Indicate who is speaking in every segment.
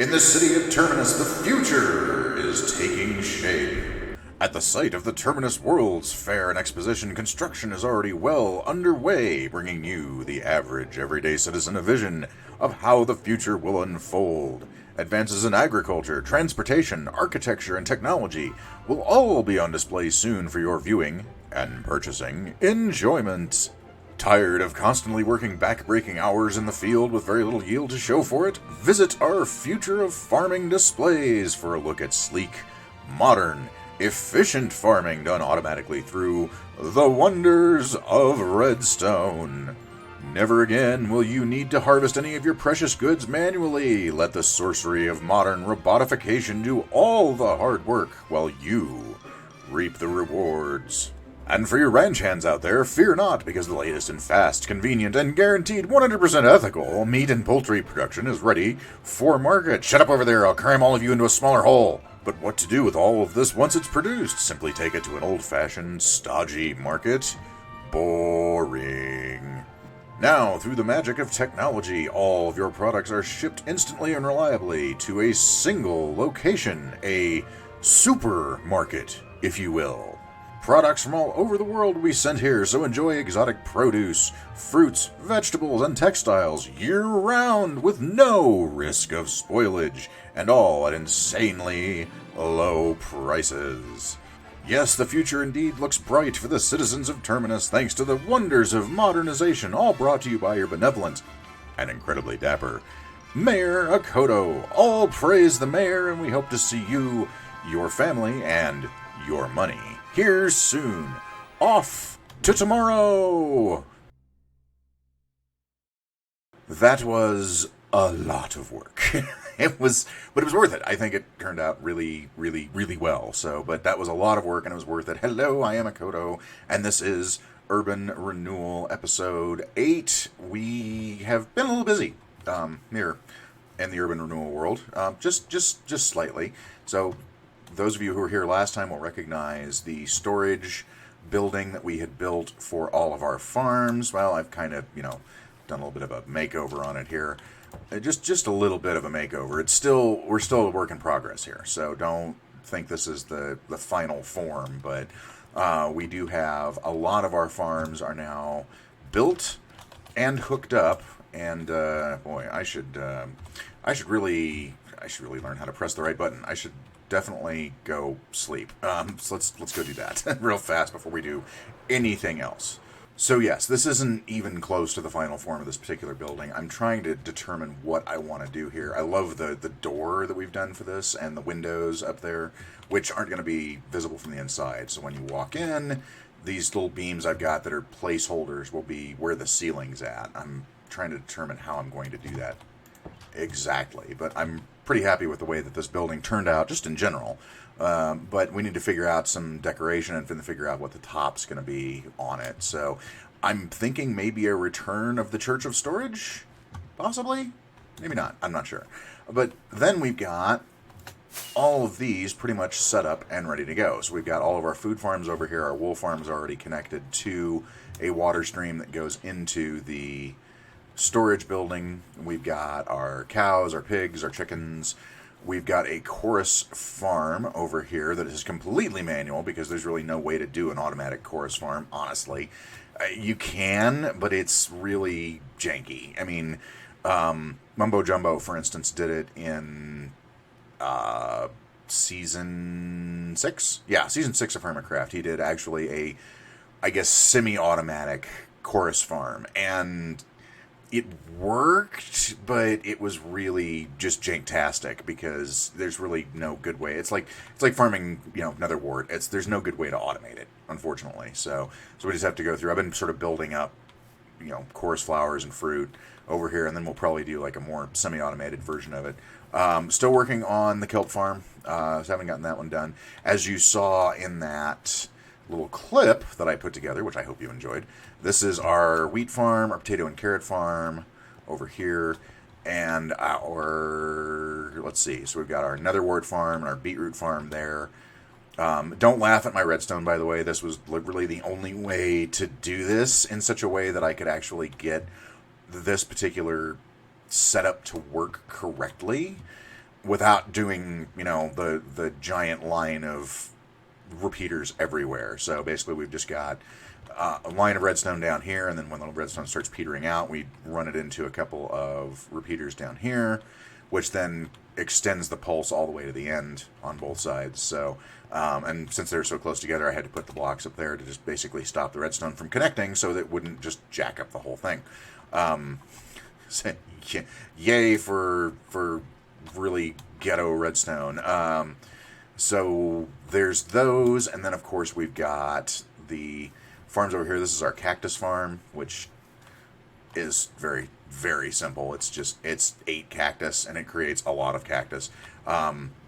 Speaker 1: In the city of Terminus, the future is taking shape. At the site of the Terminus World's Fair and Exposition, construction is already well underway, bringing you, the average everyday citizen, a vision of how the future will unfold. Advances in agriculture, transportation, architecture, and technology will all be on display soon for your viewing and purchasing enjoyment. Tired of constantly working back-breaking hours in the field with very little yield to show for it? Visit our Future of Farming displays for a look at sleek, modern, efficient farming done automatically through the wonders of Redstone. Never again will you need to harvest any of your precious goods manually. Let the sorcery of modern robotification do all the hard work while you reap the rewards. And for your ranch hands out there, fear not, because the latest in fast, convenient, and guaranteed 100% ethical meat and poultry production is ready for market. Shut up over there, I'll cram all of you into a smaller hole. But what to do with all of this once it's produced? Simply take it to an old-fashioned, stodgy market? Boring. Now, through the magic of technology, all of your products are shipped instantly and reliably to a single location, a supermarket, if you will. Products from all over the world will be sent here, so enjoy exotic produce, fruits, vegetables, and textiles year-round with no risk of spoilage, and all at insanely low prices. Yes, the future indeed looks bright for the citizens of Terminus, thanks to the wonders of modernization, all brought to you by your benevolent and incredibly dapper Mayor Akoto. All praise the mayor, and we hope to see you, your family, and your money here soon. Off to tomorrow! That was a lot of work. But it was worth it. I think it turned out really, really, really well. But that was a lot of work, and it was worth it. Hello, I am Akoto, and this is Urban Renewal episode 8. We have been a little busy here in the Urban Renewal world, just slightly. So those of you who were here last time will recognize the storage building that we had built for all of our farms. Well, I've kind of, done a little bit of a makeover on it here. Just a little bit of a makeover. We're still a work in progress here, so don't think this is the final form, but we do have a lot of our farms are now built and hooked up, and boy, I should really learn how to press the right button. I should definitely go sleep. So let's go do that real fast before we do anything else. So yes, this isn't even close to the final form of this particular building. I'm trying to determine what I want to do here. I love the door that we've done for this and the windows up there, which aren't going to be visible from the inside. So when you walk in, these little beams I've got that are placeholders will be where the ceiling's at. I'm trying to determine how I'm going to do that exactly, but I'm pretty happy with the way that this building turned out, just in general. But we need to figure out some decoration and figure out what the top's going to be on it. So I'm thinking maybe a return of the Church of Storage? Possibly? Maybe not. I'm not sure. But then we've got all of these pretty much set up and ready to go. So we've got all of our food farms over here. Our wool farm is already connected to a water stream that goes into the storage building. We've got our cows, our pigs, our chickens. We've got a chorus farm over here that is completely manual because there's really no way to do an automatic chorus farm, honestly. You can, but it's really janky. I mean, Mumbo Jumbo, for instance, did it in Season 6? Yeah, Season 6 of Hermitcraft. He did actually a semi-automatic chorus farm, and it worked, but it was really just janktastic because there's really no good way. It's like farming, Nether wart. There's no good way to automate it, unfortunately. So we just have to go through. I've been sort of building up, chorus flowers and fruit over here, and then we'll probably do like a more semi-automated version of it. Still working on the kelp farm. So haven't gotten that one done. As you saw in that little clip that I put together, which I hope you enjoyed. This is our wheat farm, our potato and carrot farm over here, and let's see, so we've got our netherwort farm and our beetroot farm there. Don't laugh at my redstone, by the way. This was literally the only way to do this in such a way that I could actually get this particular setup to work correctly. without doing, the giant line of repeaters everywhere. So basically, we've just got a line of redstone down here, and then when the redstone starts petering out, we run it into a couple of repeaters down here, which then extends the pulse all the way to the end on both sides. So, and since they're so close together, I had to put the blocks up there to just basically stop the redstone from connecting, so that it wouldn't just jack up the whole thing. So, yay for really ghetto redstone. So there's those, and then of course we've got the farms over here. This is our cactus farm, which is very, very simple. It's 8 cactus, and it creates a lot of cactus.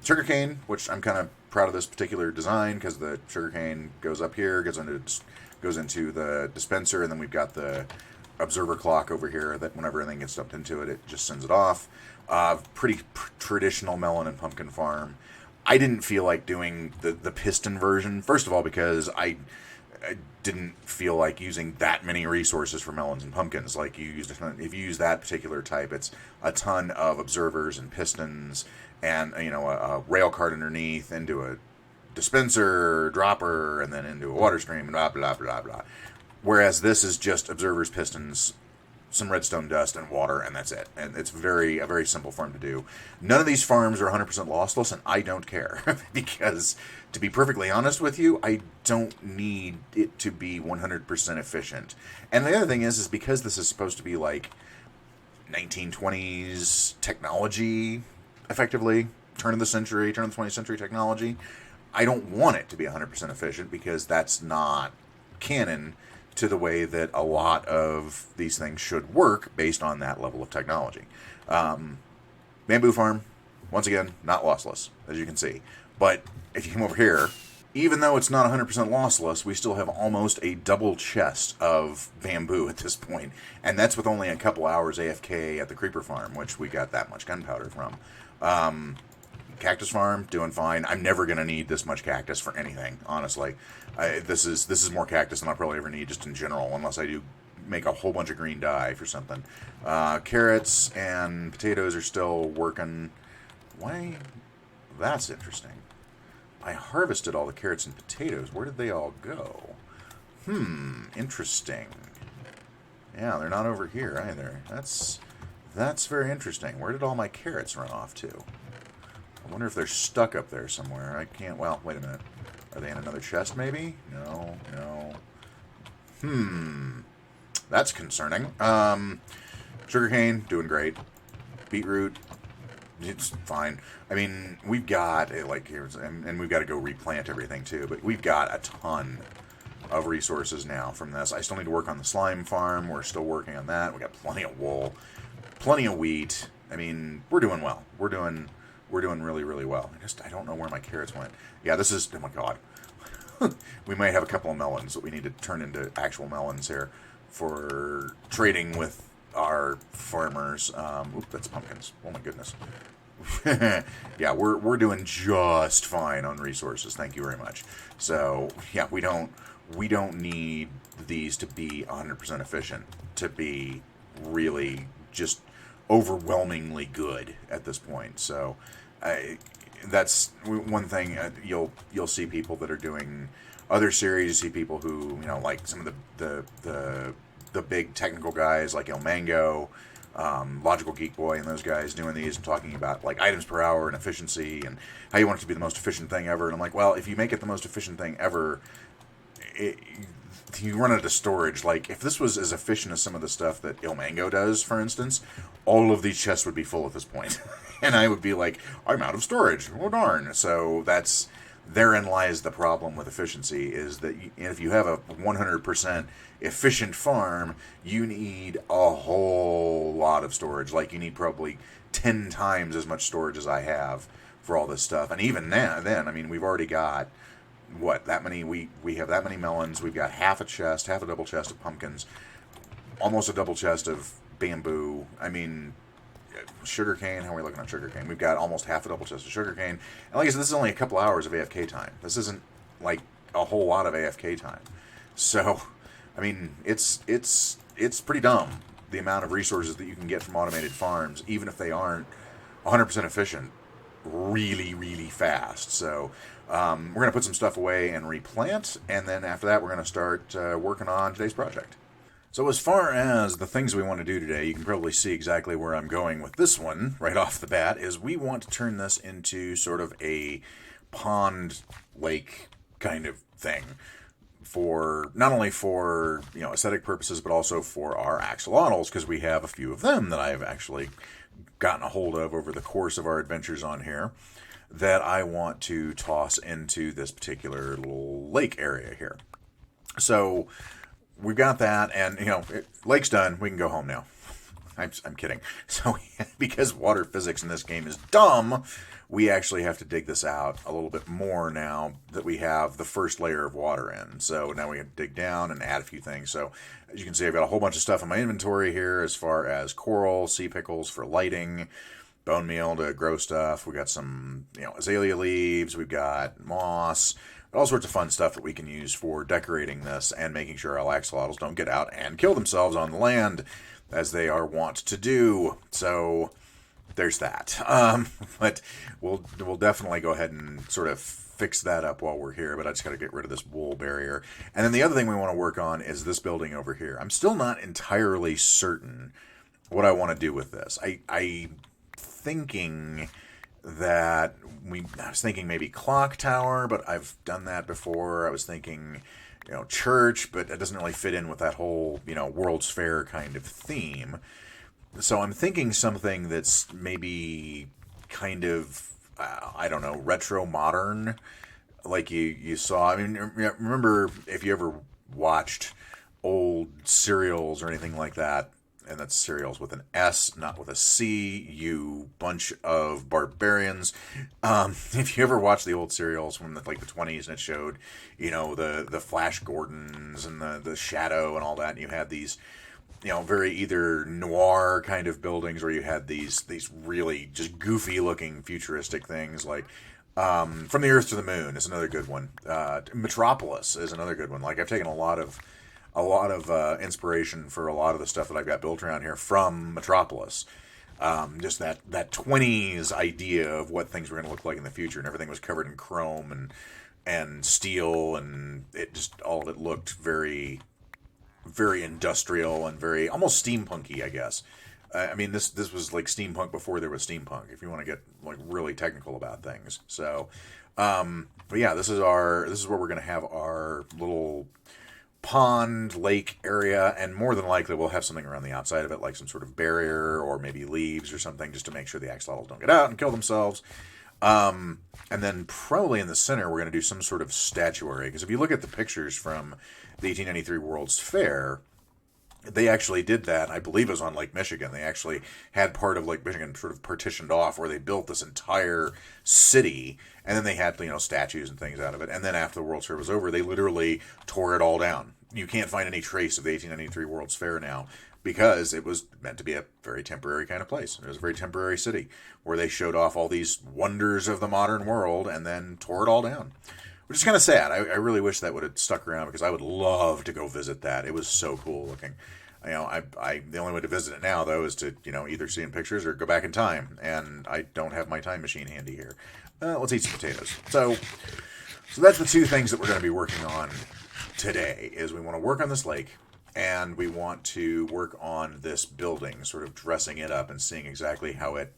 Speaker 1: Sugarcane, which I'm kind of proud of this particular design, because the sugarcane goes up here, goes into the dispenser, and then we've got the observer clock over here that whenever anything gets dumped into it, it just sends it off. Pretty traditional melon and pumpkin farm. I didn't feel like doing the piston version, first of all, because I didn't feel like using that many resources for melons and pumpkins. Like if you use that particular type, it's a ton of observers and pistons, and a rail cart underneath into a dispenser, dropper, and then into a water stream, and blah blah blah blah. Whereas this is just observers, pistons, some redstone dust, and water, and that's it. And it's a very simple farm to do. None of these farms are 100% lossless, and I don't care. Because, to be perfectly honest with you, I don't need it to be 100% efficient. And the other thing is because this is supposed to be like 1920s technology, effectively, turn of the 20th century technology, I don't want it to be 100% efficient, because that's not canon to the way that a lot of these things should work based on that level of technology. Bamboo farm, once again, not lossless, as you can see. But if you come over here, even though it's not 100% lossless, we still have almost a double chest of bamboo at this point. And that's with only a couple hours AFK at the creeper farm, which we got that much gunpowder from. Cactus farm, doing fine. I'm never going to need this much cactus for anything, honestly. This is more cactus than I'll probably ever need just in general, unless I do make a whole bunch of green dye for something. Carrots and potatoes are still working. Why? That's interesting. I harvested all the carrots and potatoes. Where did they all go? Interesting. Yeah, they're not over here either. That's very interesting. Where did all my carrots run off to? I wonder if they're stuck up there somewhere. I can't... Well, wait a minute. Are they in another chest, maybe? No. That's concerning. Sugarcane, doing great. Beetroot, it's fine. I mean, we've got, and we've got to go replant everything, too, but we've got a ton of resources now from this. I still need to work on the slime farm. We're still working on that. We got plenty of wool, plenty of wheat. I mean, we're doing well. We're doing really, really well. I don't know where my carrots went. Yeah, this is... Oh, my God. We might have a couple of melons that we need to turn into actual melons here for trading with our farmers. That's pumpkins. Oh, my goodness. Yeah, we're doing just fine on resources. Thank you very much. So, yeah, we don't need these to be 100% efficient to be really just overwhelmingly good at this point. So, that's one thing. You'll see people that are doing other series. You see people who, like some of the big technical guys like El Mango, Logical Geek Boy, and those guys doing these and talking about like items per hour and efficiency and how you want it to be the most efficient thing ever. And I'm like, well, if you make it the most efficient thing ever, you run out of storage. Like, if this was as efficient as some of the stuff that Il Mango does, for instance, all of these chests would be full at this point. And I would be like, I'm out of storage. Oh, darn. So therein lies the problem with efficiency, is that if you have a 100% efficient farm, you need a whole lot of storage. Like, you need probably 10 times as much storage as I have for all this stuff. And even then, I mean, we've already got... that many? We have that many melons. We've got half a double chest of pumpkins, almost a double chest of bamboo. I mean, sugarcane. How are we looking on sugarcane? We've got almost half a double chest of sugarcane. And like I said, this is only a couple hours of AFK time. This isn't like a whole lot of AFK time. So, I mean, it's pretty dumb, the amount of resources that you can get from automated farms, even if they aren't 100% efficient. really, really fast. So we're going to put some stuff away and replant, and then after that, we're going to start working on today's project. So as far as the things we want to do today, you can probably see exactly where I'm going with this one right off the bat, is we want to turn this into sort of a pond lake kind of thing, for not only for aesthetic purposes, but also for our axolotls, because we have a few of them that I've actually gotten a hold of over the course of our adventures on here, that I want to toss into this particular little lake area here. So we've got that, and lake's done. We can go home now. I'm kidding. So because water physics in this game is dumb, we actually have to dig this out a little bit more now that we have the first layer of water in. So now we have to dig down and add a few things. So as you can see, I've got a whole bunch of stuff in my inventory here as far as coral, sea pickles for lighting, bone meal to grow stuff. We got some azalea leaves. We've got moss. All sorts of fun stuff that we can use for decorating this and making sure our axolotls don't get out and kill themselves on the land, as they are wont to do. So there's that. But we'll definitely go ahead and sort of fix that up while we're here. But I just got to get rid of this wool barrier. And then the other thing we want to work on is this building over here. I'm still not entirely certain what I want to do with this. I'm thinking that I was thinking maybe clock tower, but I've done that before. I was thinking church, but it doesn't really fit in with that whole World's Fair kind of theme. So I'm thinking something that's maybe kind of I don't know, retro modern, like you saw. I mean, remember if you ever watched old serials or anything like that, and that's cereals with an S, not with a C, you bunch of barbarians. If you ever watched the old serials from the 20s, and it showed, the Flash Gordons and the Shadow and all that, and you had these, very either noir kind of buildings, or you had these really just goofy looking futuristic things like From the Earth to the Moon is another good one. Metropolis is another good one. Like, I've taken a lot of inspiration for a lot of the stuff that I've got built around here from Metropolis. Just that 20s idea of what things were going to look like in the future, and everything was covered in chrome and steel, and it just, all of it looked very, very industrial and very almost steampunky, I guess. I mean, this was like steampunk before there was steampunk, if you want to get really technical about things. So, but yeah, this is where we're going to have our little pond, lake area, and more than likely we'll have something around the outside of it, like some sort of barrier or maybe leaves or something, just to make sure the axolotls don't get out and kill themselves. And then probably in the center we're going to do some sort of statuary, because if you look at the pictures from the 1893 World's Fair, they actually did that. I believe it was on Lake Michigan. They actually had part of Lake Michigan sort of partitioned off, where they built this entire city, and then they had statues and things out of it. And then after the World's Fair was over, they literally tore it all down. You can't find any trace of the 1893 World's Fair now, because it was meant to be a very temporary kind of place. It was a very temporary city where they showed off all these wonders of the modern world and then tore it all down. Which is kind of sad. I really wish that would have stuck around, because I would love to go visit that. It was so cool looking. The only way to visit it now, though, is to either see in pictures or go back in time, and I don't have my time machine handy here. Let's eat some potatoes. So that's the two things that we're going to be working on today. Is we want to work on this lake, and we want to work on this building, sort of dressing it up and seeing exactly how it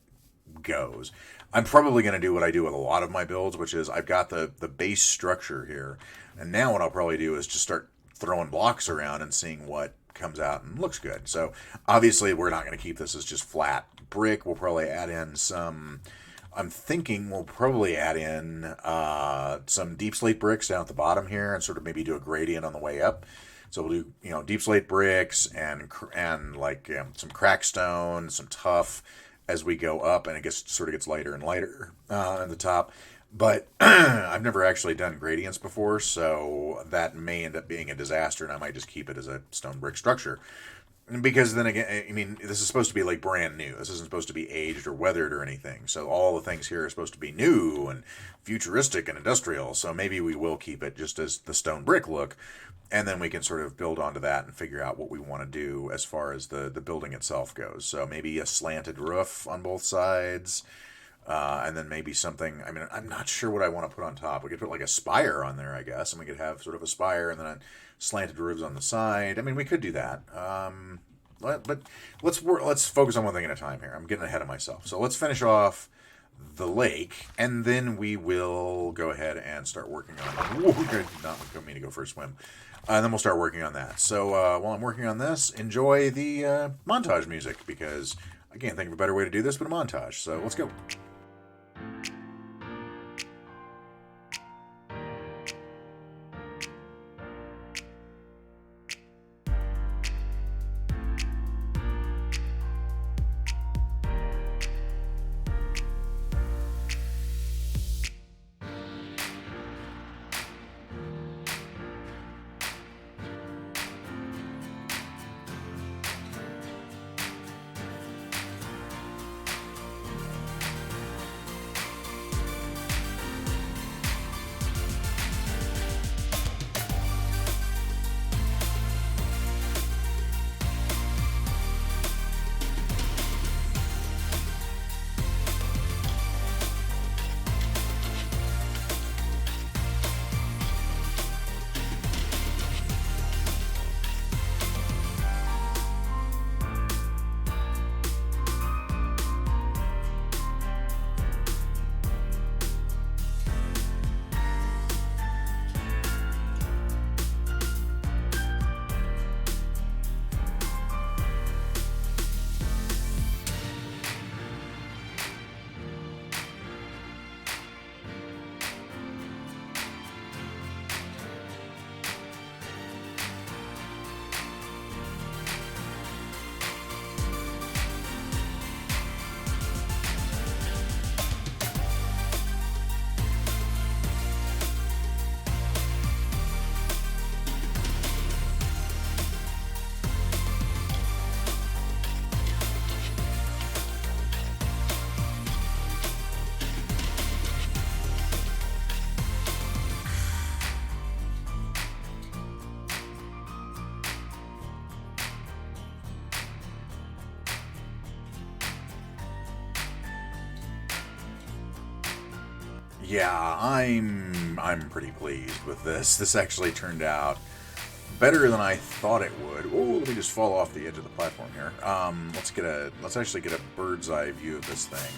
Speaker 1: goes. I'm probably going to do what I do with a lot of my builds, which is I've got the base structure here, and now what I'll probably do is just start throwing blocks around and seeing what comes out and looks good. So obviously we're not going to keep this as just flat brick. We'll probably add in some, I'm thinking we'll probably add in some deep slate bricks down at the bottom here, and sort of maybe do a gradient on the way up. So we'll do deep slate bricks and some crack stone, some tuff, as we go up, and it gets lighter and lighter at the top. But I've never actually done gradients before, so that may end up being a disaster, and I might just keep it as a stone brick structure. Because then again, I mean, this is supposed to be brand new. This isn't supposed to be aged or weathered or anything. So all the things here are supposed to be new and futuristic and industrial. So maybe we will keep it just as the stone brick look, and then we can sort of build onto that and figure out what we want to do as far as the building itself goes. So maybe a slanted roof on both sides. And then maybe something. I mean, I'm not sure what I want to put on top. We could put like a spire on there, I guess, and we could have sort of a spire and then a slanted roofs on the side. I mean, we could do that. But let's focus on one thing at a time here. I'm getting ahead of myself. So let's finish off the lake, and then we will go ahead and start working on. Whoa, not mean to go for a swim. And then we'll start working on that. So while I'm working on this, enjoy the montage music, because I can't think of a better way to do this but a montage. So let's go. Yeah, I'm pretty pleased with this. This actually turned out better than I thought it would. Oh, let me just fall off the edge of the platform here. Let's actually get a bird's eye view of this thing,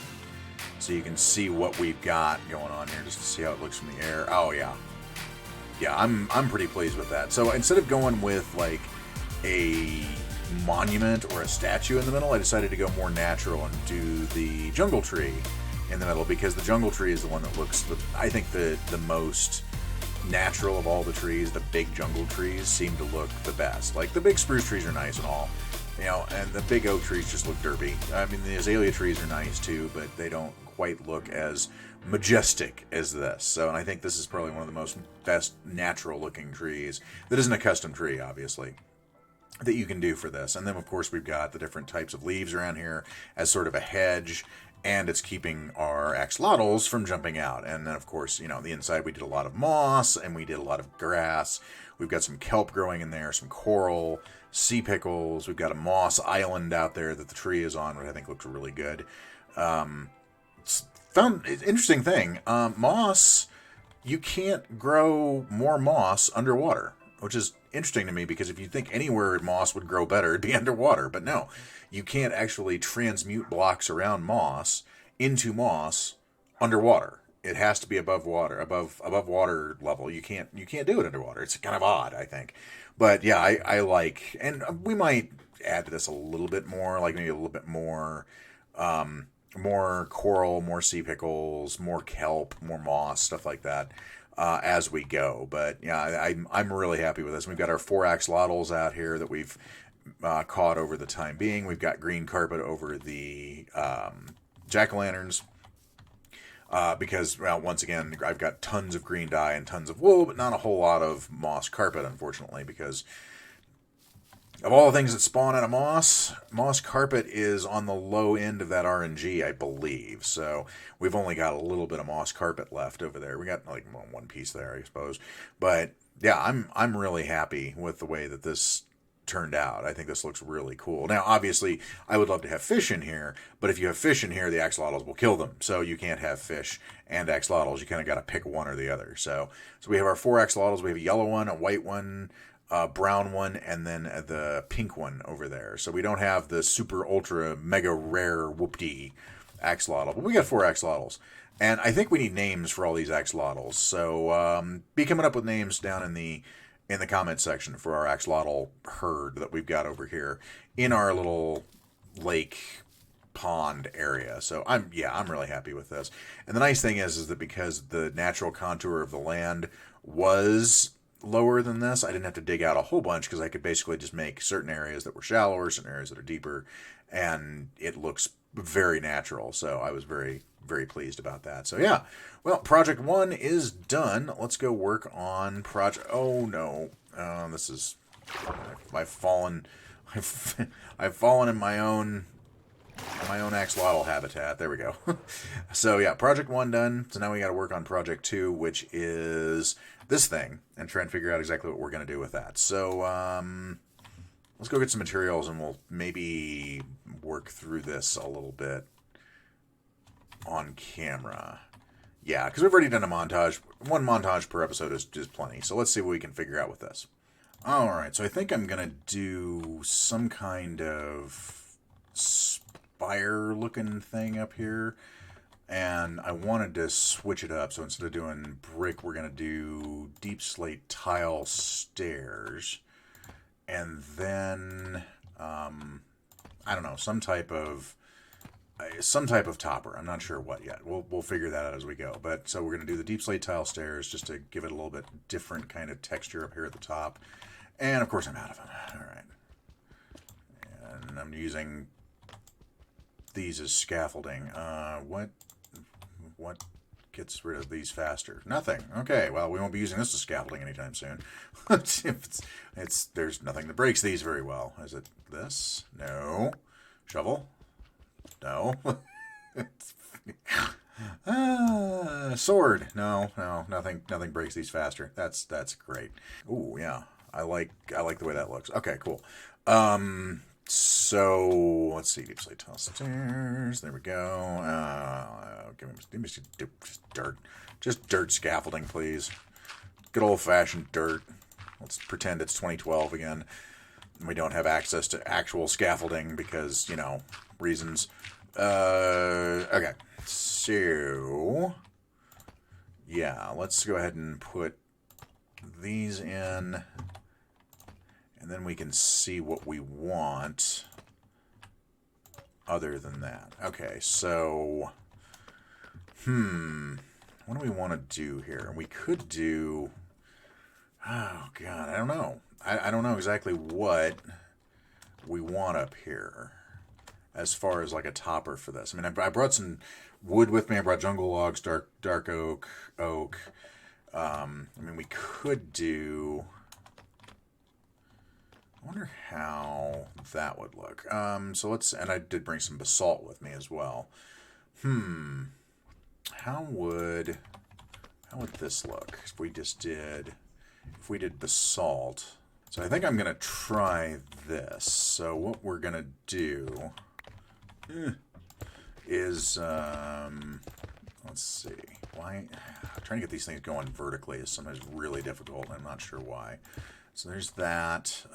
Speaker 1: so you can see what we've got going on here, just to see how it looks from the air. Oh yeah, yeah, I'm pretty pleased with that. So instead of going with like a monument or a statue in the middle, I decided to go more natural and do the jungle tree in the middle, because the jungle tree is the one that looks, I think, the most natural of all the trees. The big jungle trees seem to look the best. Like, the big spruce trees are nice and all, and the big oak trees just look derpy. I mean, the azalea trees are nice too, but they don't quite look as majestic as this. So, and I think this is probably one of the best natural looking trees that isn't a custom tree, obviously, that you can do for this. And then, of course, we've got the different types of leaves around here as sort of a hedge, and it's keeping our axolotls from jumping out. And then, of course, the inside, we did a lot of moss, and we did a lot of grass. We've got some kelp growing in there, some coral, sea pickles. We've got a moss island out there that the tree is on, which I think looks really good. Interesting thing, moss, you can't grow more moss underwater, which is interesting to me, because if you think anywhere moss would grow better, it'd be underwater. But no, you can't actually transmute blocks around moss into moss underwater. It has to be above water, above water level. You can't do it underwater. It's kind of odd, I think. But yeah, I like, and we might add to this a little bit more, like maybe a little bit more, more coral, more sea pickles, more kelp, more moss, stuff like that, as we go. But yeah, I'm really happy with this. We've got our 4 axolotls out here that we've caught over the time being. We've got green carpet over the jack-o'-lanterns, because, well, once again, I've got tons of green dye and tons of wool, but not a whole lot of moss carpet, unfortunately, because of all the things that spawn out of moss carpet is on the low end of that RNG, I believe. So we've only got a little bit of moss carpet left over there. We got like one piece there, I suppose. But yeah, I'm really happy with the way that this turned out. I think this looks really cool. Now, obviously, I would love to have fish in here, but if you have fish in here, the axolotls will kill them. So you can't have fish and axolotls. You kind of got to pick one or the other. So we have our 4 axolotls. We have a yellow one, a white one, a brown one, and then the pink one over there. So we don't have the super ultra mega rare whoop-dee axolotl, but we got 4 axolotls. And I think we need names for all these axolotls. So be coming up with names down in the comment section for our axolotl herd that we've got over here in our little lake pond area. So I'm really happy with this. And the nice thing is that because the natural contour of the land was lower than this, I didn't have to dig out a whole bunch because I could basically just make certain areas that were shallower, certain areas that are deeper, and it looks very natural. So I was very, very pleased about that. So yeah, well, project 1 is done. Let's go work on project. Oh no, this is I've fallen. I've fallen in my own axolotl habitat. There we go. So yeah, project 1 done. So now we got to work on project 2, which is this thing, and try and figure out exactly what we're going to do with that. So let's go get some materials, and we'll maybe work through this a little bit on camera. Yeah, because we've already done a montage. 1 montage per episode is plenty. So let's see what we can figure out with this. All right, so I think I'm going to do some kind of spire-looking thing up here. And I wanted to switch it up. So instead of doing brick, we're going to do deep slate tile stairs. And then, I don't know, some type of topper. I'm not sure what yet. We'll figure that out as we go. But so we're going to do the deep slate tile stairs just to give it a little bit different kind of texture up here at the top. And of course I'm out of them. All right. And I'm using these as scaffolding. What gets rid of these faster? Nothing. Okay, well, we won't be using this as scaffolding anytime soon. There's nothing that breaks these very well. Is it this? No. Shovel? No. Sword? No, nothing breaks these faster. That's great. Ooh, yeah. I like the way that looks. Okay, cool. So let's see. Deep slate tile stairs. There we go. Give me just dirt scaffolding, please. Good old fashioned dirt. Let's pretend it's 2012 again. We don't have access to actual scaffolding because, reasons. Okay. So yeah, let's go ahead and put these in. And then we can see what we want other than that. Okay, so, what do we want to do here? We could do, oh, God, I don't know. I don't know exactly what we want up here as far as like a topper for this. I mean, I brought some wood with me. I brought jungle logs, dark oak. We could do... I wonder how that would look. And I did bring some basalt with me as well. How would this look if we did basalt? So I think I'm going to try this. So what we're going to do is, let's see. Trying to get these things going vertically is sometimes really difficult. I'm not sure why. So there's that.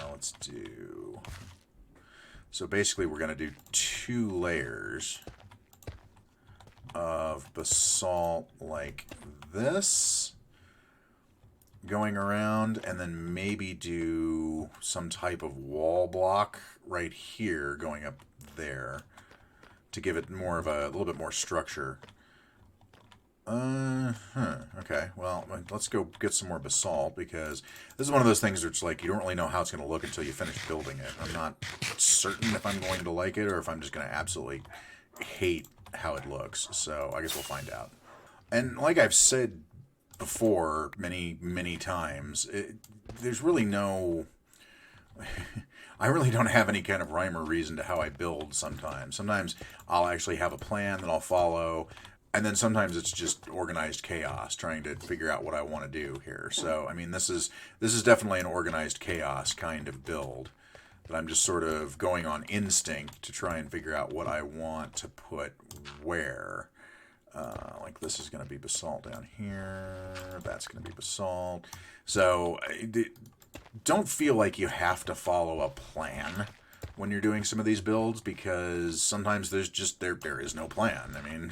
Speaker 1: Let's do... So basically we're going to do 2 layers of basalt like this going around, and then maybe do some type of wall block right here going up there to give it more of a little bit more structure. Okay, well, let's go get some more basalt, because this is one of those things where it's like you don't really know how it's going to look until you finish building it. I'm not certain if I'm going to like it or if I'm just going to absolutely hate how it looks, so I guess we'll find out. And like I've said before many, many times, there's really no... I really don't have any kind of rhyme or reason to how I build sometimes. Sometimes I'll actually have a plan that I'll follow. and then sometimes it's just organized chaos trying to figure out what I want to do here. So I mean, this is definitely an organized chaos kind of build that I'm just sort of going on instinct to try and figure out what I want to put where. Like this is going to be basalt down here. That's going to be basalt. So don't feel like you have to follow a plan when you're doing some of these builds, because sometimes there's just there is no plan. I mean,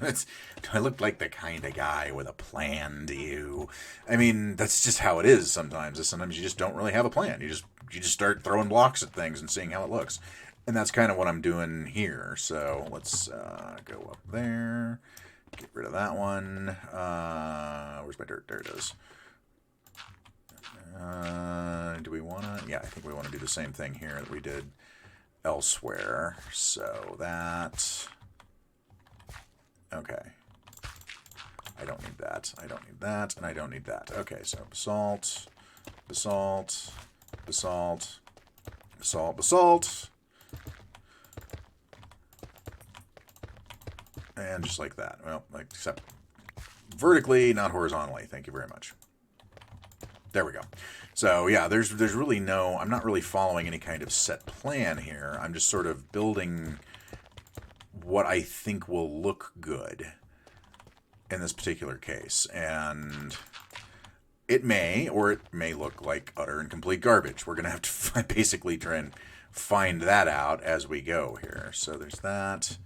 Speaker 1: I look like the kind of guy with a plan, do you? I mean, that's just how it is sometimes. Sometimes you just don't really have a plan. You just start throwing blocks at things and seeing how it looks. And that's kind of what I'm doing here. So let's go up there. Get rid of that one. Where's my dirt? There it is. Do we want to? Yeah, I think we want to do the same thing here that we did elsewhere. So that. Okay. I don't need that. I don't need that. And I don't need that. Okay, so basalt, basalt, basalt, basalt, basalt. And just like that. Well, except vertically, not horizontally. Thank you very much. There we go. So yeah, there's really no, I'm not really following any kind of set plan here. I'm just sort of building what I think will look good in this particular case. And it may, or it may look like utter and complete garbage. We're going to have to basically try and find that out as we go here. So there's that.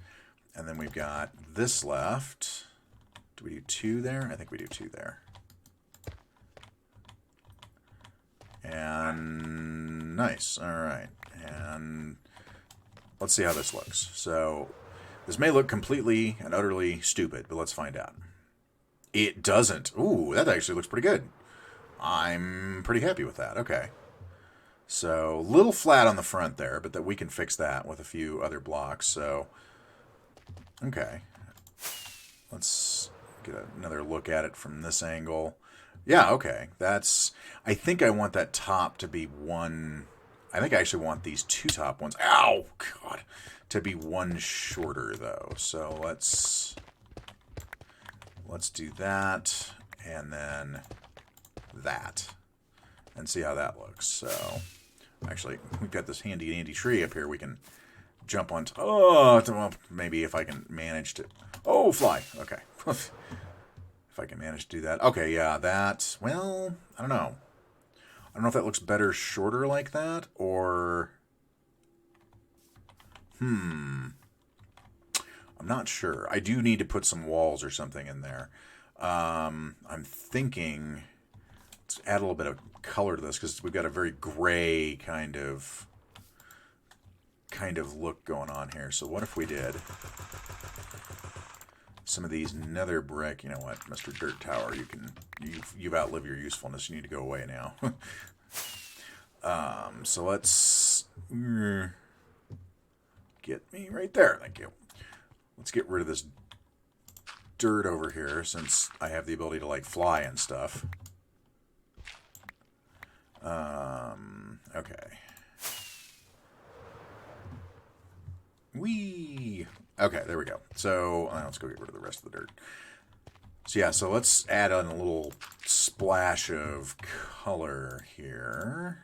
Speaker 1: And then we've got this left. Do we do 2 there? I think we do 2 there. And nice. All right. And let's see how this looks. So this may look completely and utterly stupid, but let's find out. It doesn't. Ooh, that actually looks pretty good. I'm pretty happy with that. Okay. So a little flat on the front there, but that we can fix that with a few other blocks. So, okay. Let's get another look at it from this angle. Yeah, okay. I think I want that top to be one. I think I actually want these 2 top ones. Ow! God. To be one shorter, though. So let's do that, and then that, and see how that looks. So, actually, we've got this handy tree up here. We can jump on. Well, maybe if I can manage to. Oh, fly. Okay. If I can manage to do that. Okay, yeah, that. Well, I don't know. I don't know if that looks better shorter like that, or. I'm not sure. I do need to put some walls or something in there. I'm thinking. Let's add a little bit of color to this, because we've got a very gray kind of look going on here. So what if we did some of these nether brick? You know what, Mr. Dirt Tower, you've outlived your usefulness. You need to go away now. So let's get me right there. Thank you. Let's get rid of this dirt over here, since I have the ability to like fly and stuff. Okay. Whee! Okay, there we go. So let's go get rid of the rest of the dirt. So yeah, so let's add on a little splash of color here.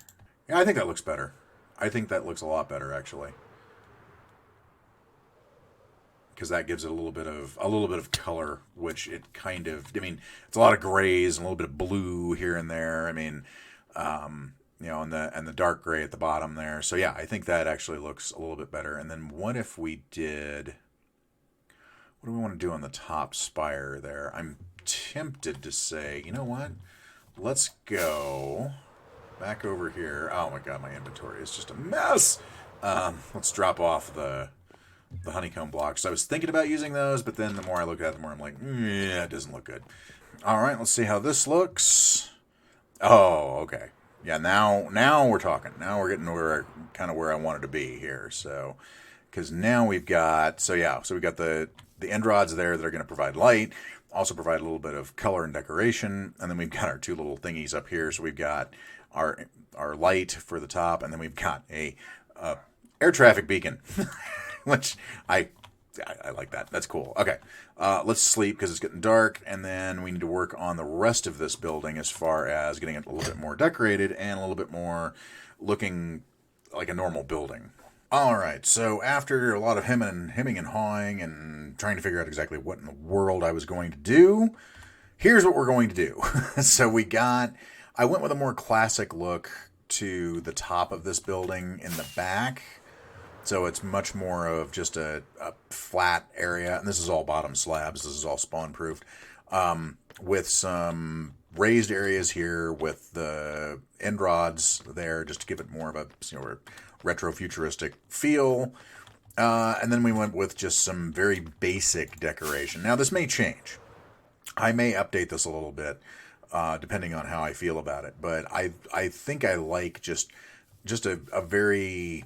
Speaker 1: Yeah, I think that looks better. I think that looks a lot better, actually, because that gives it a little bit of color, which it kind of. I mean, it's a lot of grays and a little bit of blue here and there. I mean, you know, and the dark gray at the bottom there. So yeah, I think that actually looks a little bit better. And then what if we did? What do we want to do on the top spire there? I'm tempted to say, you know what? Let's go back over here. Oh my god, my inventory is just a mess. Let's drop off the honeycomb blocks. I was thinking about using those, but then the more I look at it, the more I'm like, yeah, it doesn't look good. All right, let's see how this looks. Oh, okay. Yeah, now we're talking. Now we're getting where I wanted to be here. So, because now we've got, so we've got the end rods there that are going to provide light, also provide a little bit of color and decoration, and then we've got our 2 little thingies up here. So we've got our light for the top, and then we've got a air traffic beacon, which I like that. That's cool. Okay, let's sleep because it's getting dark, and then we need to work on the rest of this building as far as getting it a little bit more decorated and a little bit more looking like a normal building. All right, so after a lot of hemming and hawing and trying to figure out exactly what in the world I was going to do, here's what we're going to do. So I went with a more classic look to the top of this building in the back. So it's much more of just a flat area. And this is all bottom slabs. This is all spawn proofed. With some raised areas here with the end rods there just to give it more of a retro futuristic feel. And then we went with just some very basic decoration. Now this may change. I may update this a little bit depending on how I feel about it. But I think I like just a very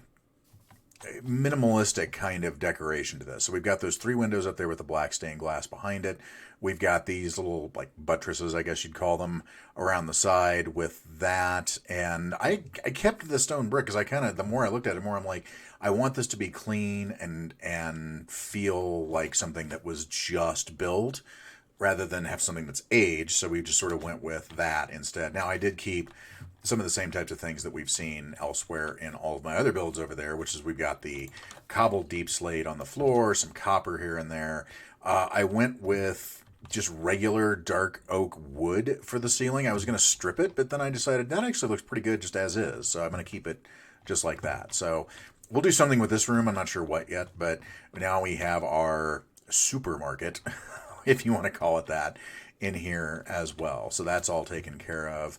Speaker 1: minimalistic kind of decoration to this. So we've got those 3 windows up there with the black stained glass behind it. We've got these little like buttresses, I guess you'd call them, around the side with that. And I kept the stone brick because the more I looked at it, the more I'm like, I want this to be clean and feel like something that was just built rather than have something that's aged. So we just sort of went with that instead. Now I did keep some of the same types of things that we've seen elsewhere in all of my other builds over there, which is we've got the cobbled deep slate on the floor, some copper here and there. I went with just regular dark oak wood for the ceiling. I was going to strip it, but then I decided that actually looks pretty good just as is, so I'm going to keep it just like that. So we'll do something with this room. I'm not sure what yet, but now we have our supermarket, if you want to call it that, in here as well. So that's all taken care of.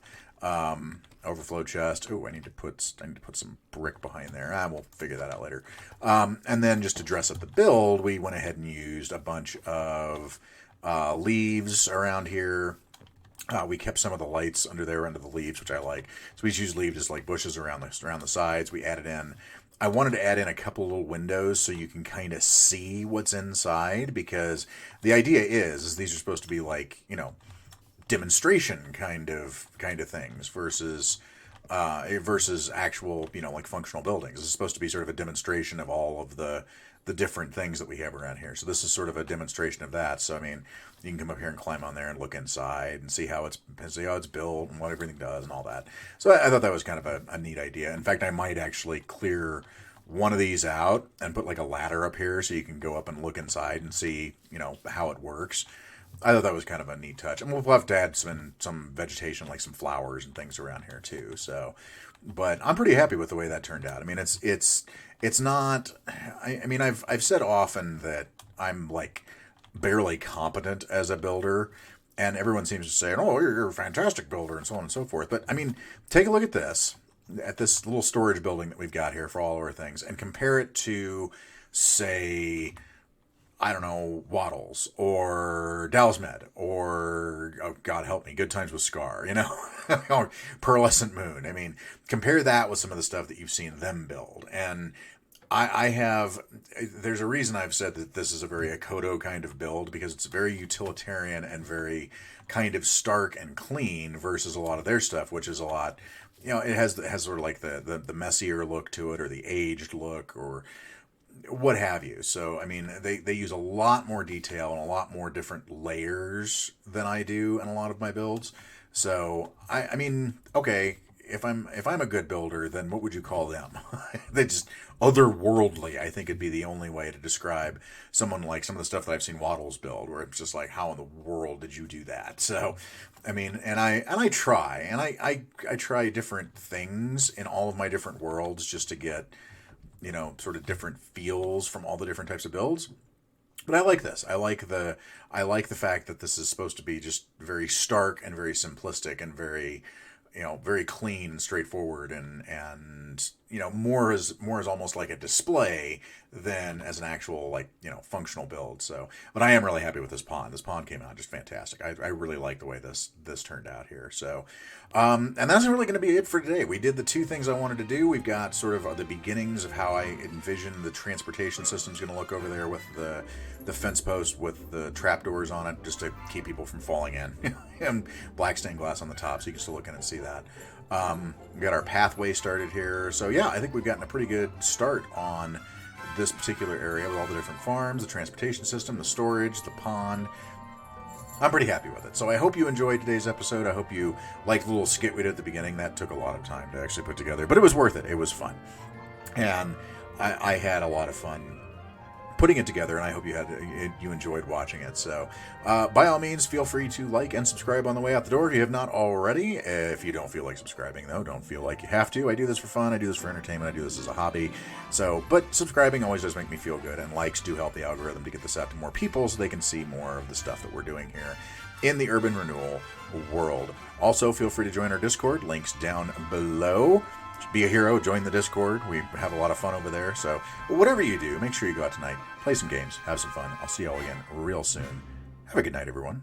Speaker 1: Overflow chest. Oh, I need to put some brick behind there. We'll figure that out later. And then just to dress up the build, we went ahead and used a bunch of leaves around here. We kept some of the lights under the leaves, which I like. So we just used leaves as like bushes around the sides. We added in. I wanted to add in a couple little windows so you can kind of see what's inside, because the idea is these are supposed to be like, demonstration kind of things versus actual, like functional buildings. It's supposed to be sort of a demonstration of all of the different things that we have around here. So this is sort of a demonstration of that. So I mean, you can come up here and climb on there and look inside and see how it's built and what everything does and all that. So I thought that was kind of a neat idea. In fact, I might actually clear one of these out and put like a ladder up here so you can go up and look inside and see, how it works. I thought that was kind of a neat touch. And we'll have to add some vegetation, like some flowers and things around here too. So, but I'm pretty happy with the way that turned out. I mean, it's not, I mean, I've said often that I'm like barely competent as a builder, and everyone seems to say, oh, you're a fantastic builder and so on and so forth. But I mean, take a look at this little storage building that we've got here for all of our things and compare it to, say, I don't know, Waddles or Dallas Med or, oh, God help me, Good Times with Scar, or Pearlescent Moon. I mean, compare that with some of the stuff that you've seen them build. And there's a reason I've said that this is a very Akoto kind of build, because it's very utilitarian and very kind of stark and clean versus a lot of their stuff, which is a lot, it has sort of like the messier look to it, or the aged look, or what have you. So, I mean, they use a lot more detail and a lot more different layers than I do in a lot of my builds. So, I mean, okay, if I'm a good builder, then what would you call them? They just otherworldly, I think it'd be the only way to describe someone like some of the stuff that I've seen Waddles build, where it's just like, how in the world did you do that? So, I mean, and I try different things in all of my different worlds just to get, sort of different feels from all the different types of builds. But I like this. I like the fact that this is supposed to be just very stark and very simplistic and very, very clean and straightforward, and more is almost like a display than as an actual, like, functional build. So, but I am really happy with this pond. This pond came out just fantastic. I really like the way this turned out here. So, and that's really going to be it for today. We did the 2 things I wanted to do. We've got sort of the beginnings of how I envision the transportation system's going to look over there with the fence post with the trapdoors on it, just to keep people from falling in, and black stained glass on the top so you can still look in and see that. We got our pathway started here. So yeah, I think we've gotten a pretty good start on this particular area with all the different farms, the transportation system, the storage, the pond. I'm pretty happy with it. So I hope you enjoyed today's episode. I hope you liked the little skit we did at the beginning. That took a lot of time to actually put together, but it was worth it. It was fun. And I had a lot of fun putting it together, and I hope you enjoyed watching it. So by all means, feel free to like and subscribe on the way out the door if you have not already. If you don't feel like subscribing, though, don't feel like you have to. I do this for fun. I do this for entertainment. I do this as a hobby. So, but subscribing always does make me feel good, and likes do help the algorithm to get this out to more people so they can see more of the stuff that we're doing here in the Urban Renewal world. Also, feel free to join our Discord. Links down below. Be a hero, join the Discord. We have a lot of fun over there. So whatever you do, make sure you go out tonight, play some games, have some fun. I'll see you all again real soon. Have a good night, everyone.